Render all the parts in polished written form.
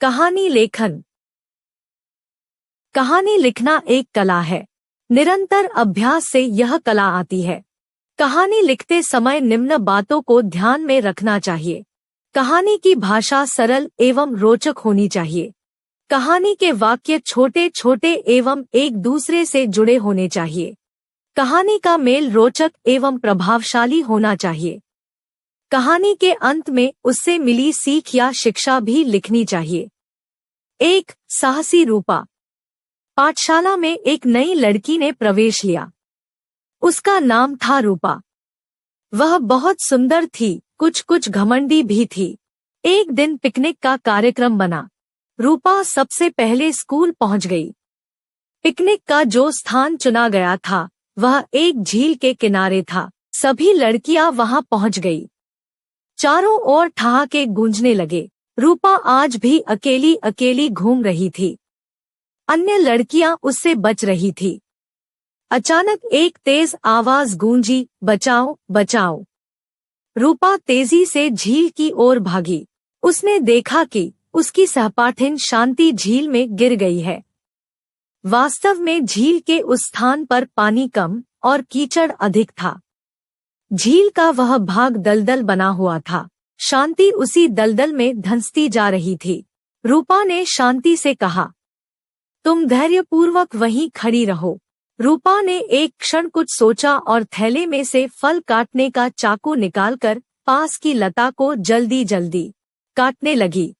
कहानी लेखन। कहानी लिखना एक कला है। निरंतर अभ्यास से यह कला आती है। कहानी लिखते समय निम्न बातों को ध्यान में रखना चाहिए। कहानी की भाषा सरल एवं रोचक होनी चाहिए। कहानी के वाक्य छोटे छोटे एवं एक दूसरे से जुड़े होने चाहिए। कहानी का मेल रोचक एवं प्रभावशाली होना चाहिए। कहानी के अंत में उससे मिली सीख या शिक्षा भी लिखनी चाहिए। एक साहसी रूपा। पाठशाला में एक नई लड़की ने प्रवेश लिया। उसका नाम था रूपा। वह बहुत सुंदर थी, कुछ घमंडी भी थी। एक दिन पिकनिक का कार्यक्रम बना। रूपा सबसे पहले स्कूल पहुंच गई। पिकनिक का जो स्थान चुना गया था वह एक झील के किनारे था। सभी लड़कियां वहां पहुंच गई। चारों ओर ठहाके गूंजने लगे। रूपा आज भी अकेली अकेली घूम रही थी। अन्य लड़कियां उससे बच रही थी। अचानक एक तेज आवाज गूंजी, बचाओ बचाओ। रूपा तेजी से झील की ओर भागी। उसने देखा कि उसकी सहपाठिन शांति झील में गिर गई है। वास्तव में झील के उस स्थान पर पानी कम और कीचड़ अधिक था। झील का वह भाग दलदल बना हुआ था। शांति उसी दलदल में धंसती जा रही थी। रूपा ने शांति से कहा, तुम धैर्यपूर्वक वहीं खड़ी रहो। रूपा ने एक क्षण कुछ सोचा और थैले में से फल काटने का चाकू निकालकर पास की लता को जल्दी जल्दी काटने लगी।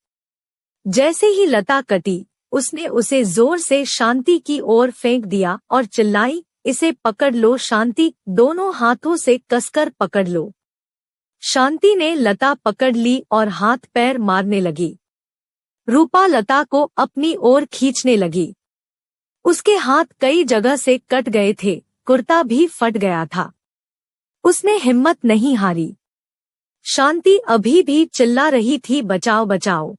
जैसे ही लता कटी, उसने उसे जोर से शांति की ओर फेंक दिया और चिल्लाई, इसे पकड़ लो शांति, दोनों हाथों से कसकर पकड़ लो। शांति ने लता पकड़ ली और हाथ पैर मारने लगी। रूपा लता को अपनी ओर खींचने लगी। उसके हाथ कई जगह से कट गए थे, कुर्ता भी फट गया था। उसने हिम्मत नहीं हारी। शांति अभी भी चिल्ला रही थी, बचाओ बचाओ।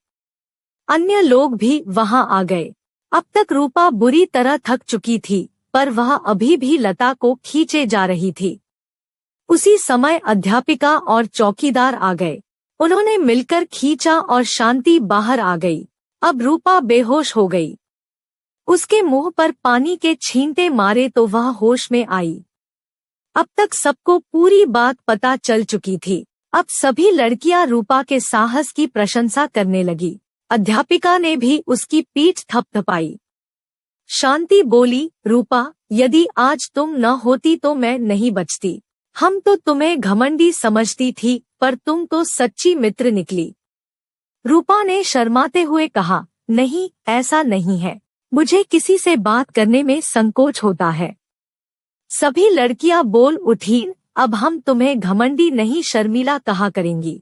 अन्य लोग भी वहां आ गए। अब तक रूपा बुरी तरह थक चुकी थी, पर वह अभी भी लता को खींचे जा रही थी। उसी समय अध्यापिका और चौकीदार आ गए। उन्होंने मिलकर खींचा और शांति बाहर आ गई। अब रूपा बेहोश हो गई। उसके मुंह पर पानी के छींटे मारे तो वह होश में आई। अब तक सबको पूरी बात पता चल चुकी थी। अब सभी लड़कियां रूपा के साहस की प्रशंसा करने लगी। अध्यापिका ने भी उसकी पीठ थपथपाई। शांति बोली, रूपा, यदि आज तुम न होती तो मैं नहीं बचती। हम तो तुम्हें घमंडी समझती थी, पर तुम तो सच्ची मित्र निकली। रूपा ने शर्माते हुए कहा, नहीं, ऐसा नहीं है। मुझे किसी से बात करने में संकोच होता है। सभी लड़कियां बोल उठीं, अब हम तुम्हें घमंडी नहीं शर्मीला कहा करेंगी।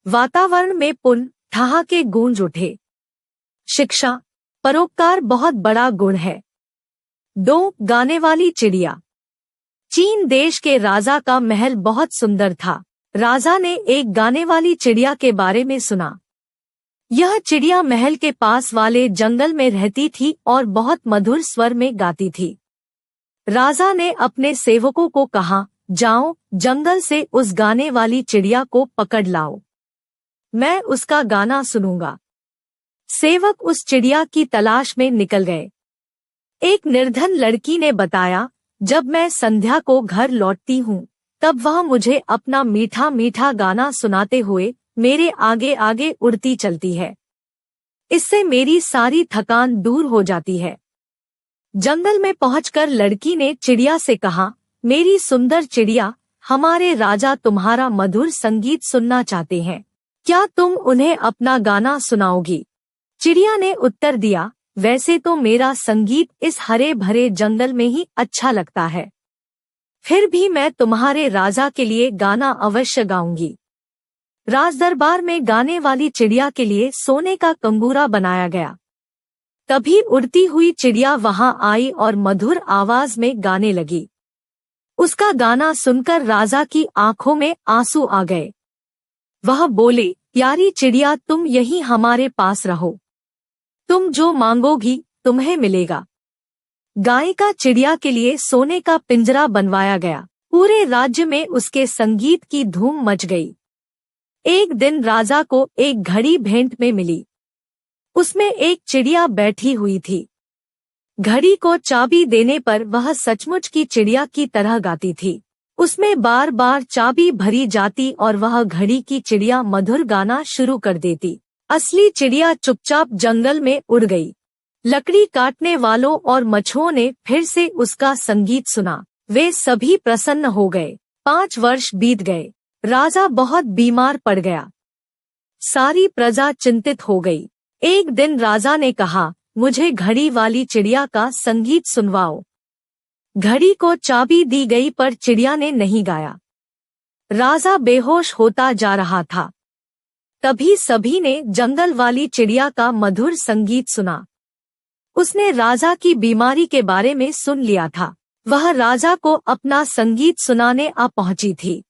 वातावरण में पुन ठहाके गूंज उठे। शिक्षा, परोपकार बहुत बड़ा गुण है। 2 गाने वाली चिड़िया। चीन देश के राजा का महल बहुत सुंदर था। राजा ने एक गाने वाली चिड़िया के बारे में सुना। यह चिड़िया महल के पास वाले जंगल में रहती थी और बहुत मधुर स्वर में गाती थी। राजा ने अपने सेवकों को कहा, जाओ जंगल से उस गाने वाली चिड़िया को पकड़ लाओ। मैं उसका गाना सुनूंगा। सेवक उस चिड़िया की तलाश में निकल गए। एक निर्धन लड़की ने बताया, जब मैं संध्या को घर लौटती हूँ, तब वह मुझे अपना मीठा मीठा गाना सुनाते हुए मेरे आगे आगे उड़ती चलती है। इससे मेरी सारी थकान दूर हो जाती है। जंगल में पहुंचकर लड़की ने चिड़िया से कहा, मेरी सुंदर चिड़िया, हमारे राजा तुम्हारा मधुर संगीत सुनना चाहते हैं। क्या तुम उन्हें अपना गाना सुनाओगी? चिड़िया ने उत्तर दिया, वैसे तो मेरा संगीत इस हरे भरे जंगल में ही अच्छा लगता है, फिर भी मैं तुम्हारे राजा के लिए गाना अवश्य गाऊंगी। राजदरबार में गाने वाली चिड़िया के लिए सोने का कंगूरा बनाया गया। तभी उड़ती हुई चिड़िया वहां आई और मधुर आवाज में गाने लगी। उसका गाना सुनकर राजा की आंखों में आंसू आ गए। वह बोले, प्यारी चिड़िया, तुम यहीं हमारे पास रहो। तुम जो मांगोगी तुम्हें मिलेगा। गायिका चिड़िया के लिए सोने का पिंजरा बनवाया गया। पूरे राज्य में उसके संगीत की धूम मच गई। एक दिन राजा को एक घड़ी भेंट में मिली। उसमें एक चिड़िया बैठी हुई थी। घड़ी को चाबी देने पर वह सचमुच की चिड़िया की तरह गाती थी। उसमें बार बार चाबी भरी जाती और वह घड़ी की चिड़िया मधुर गाना शुरू कर देती। असली चिड़िया चुपचाप जंगल में उड़ गई। लकड़ी काटने वालों और मछुओं ने फिर से उसका संगीत सुना। वे सभी प्रसन्न हो गए। 5 वर्ष बीत गए। राजा बहुत बीमार पड़ गया। सारी प्रजा चिंतित हो गई। एक दिन राजा ने कहा, मुझे घड़ी वाली चिड़िया का संगीत सुनवाओ। घड़ी को चाबी दी गई पर चिड़िया ने नहीं गाया। राजा बेहोश होता जा रहा था। तभी सभी ने जंगल वाली चिड़िया का मधुर संगीत सुना। उसने राजा की बीमारी के बारे में सुन लिया था। वह राजा को अपना संगीत सुनाने आ पहुंची थी।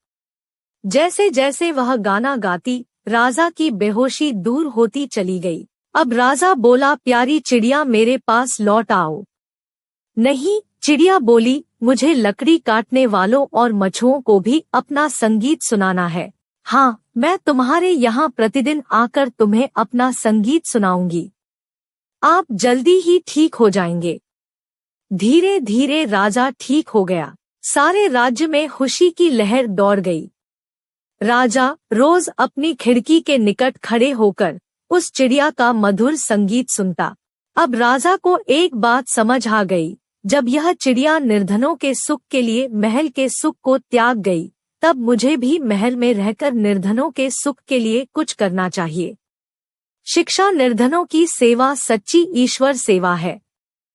जैसे जैसे वह गाना गाती, राजा की बेहोशी दूर होती चली गई। अब राजा बोला, प्यारी चिड़िया मेरे पास लौट आओ। नहीं, चिड़िया बोली, मुझे लकड़ी काटने वालों और मछुओं को भी अपना संगीत सुनाना है। हाँ, मैं तुम्हारे यहाँ प्रतिदिन आकर तुम्हें अपना संगीत सुनाऊंगी। आप जल्दी ही ठीक हो जाएंगे। धीरे धीरे राजा ठीक हो गया। सारे राज्य में खुशी की लहर दौड़ गई। राजा रोज अपनी खिड़की के निकट खड़े होकर उस चिड़िया का मधुर संगीत सुनता। अब राजा को एक बात समझ आ गई, जब यह चिड़िया निर्धनों के सुख के लिए महल के सुख को त्याग गई, तब मुझे भी महल में रहकर निर्धनों के सुख के लिए कुछ करना चाहिए। शिक्षा निर्धनों की सेवा सच्ची ईश्वर सेवा है।